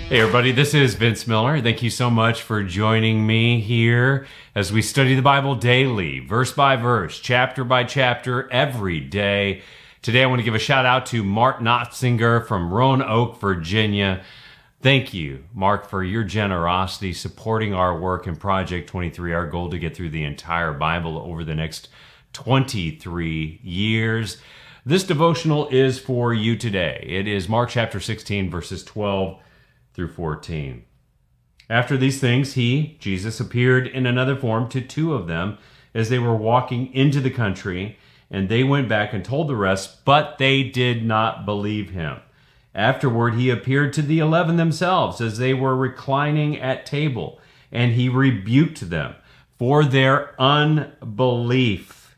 Hey everybody, this is Vince Miller. Thank you so much for joining me here as we study the Bible daily, verse by verse, chapter by chapter, every day. Today I want to give a shout out to Mark Noftsinger from Roanoke, Virginia. Thank you, Mark, for your generosity supporting our work in Project 23, our goal to get through the entire Bible over the next 23 years. This devotional is for you today. It is Mark chapter 16, verses 12 through 14. After these things, he, Jesus, appeared in another form to two of them as they were walking into the country, and they went back and told the rest, but they did not believe him. Afterward, he appeared to the 11 themselves as they were reclining at table, and he rebuked them for their unbelief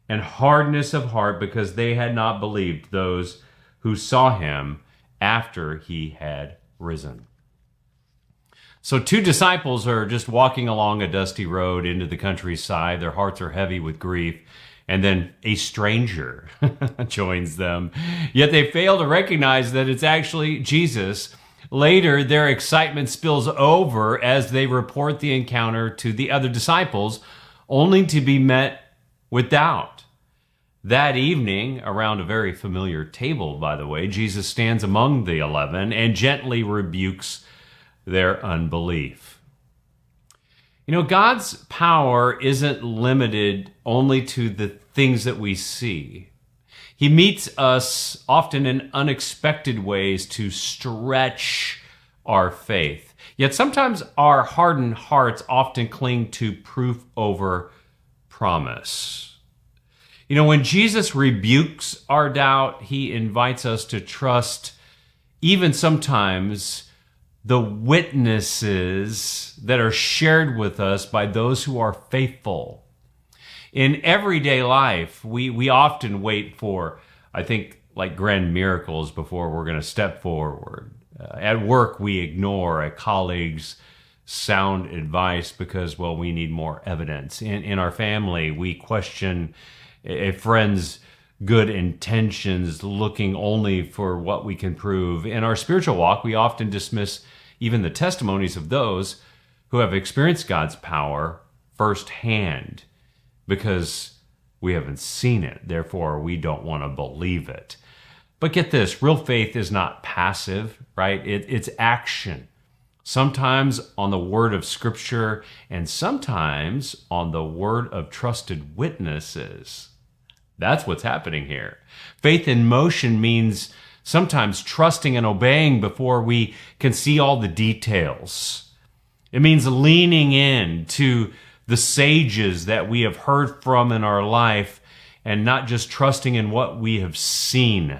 and hardness of heart, because they had not believed those who saw him after he had risen. So two disciples are just walking along a dusty road into the countryside. Their hearts are heavy with grief. And then a stranger joins them. Yet they fail to recognize that it's actually Jesus. Later, their excitement spills over as they report the encounter to the other disciples, only to be met with doubt. That evening, around a very familiar table, by the way, Jesus stands among the 11 and gently rebukes their unbelief. You know, God's power isn't limited only to the things that we see. He meets us often in unexpected ways to stretch our faith. Yet sometimes our hardened hearts often cling to proof over promise. You know, when Jesus rebukes our doubt, he invites us to trust, even sometimes, the witnesses that are shared with us by those who are faithful. In everyday life, we often wait for, I think, like grand miracles before we're going to step forward. At work, we ignore a colleague's sound advice because, well, we need more evidence. In our family, we question a friend's good intentions, looking only for what we can prove. In our spiritual walk, we often dismiss even the testimonies of those who have experienced God's power firsthand because we haven't seen it. Therefore, we don't want to believe it. But get this, real faith is not passive, right? It's action. Sometimes on the word of Scripture and sometimes on the word of trusted witnesses. That's what's happening here. Faith in motion means sometimes trusting and obeying before we can see all the details. It means leaning in to the sages that we have heard from in our life and not just trusting in what we have seen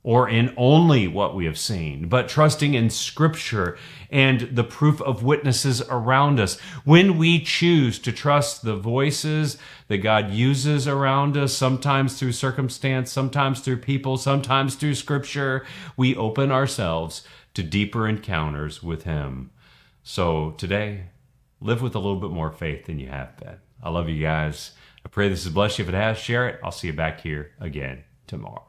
or in only what we have seen, but trusting in Scripture and the proof of witnesses around us. When we choose to trust the voices that God uses around us, sometimes through circumstance, sometimes through people, sometimes through Scripture, we open ourselves to deeper encounters with Him. So today, live with a little bit more faith than you have been. I love you guys. I pray this has blessed you. If it has, share it. I'll see you back here again tomorrow.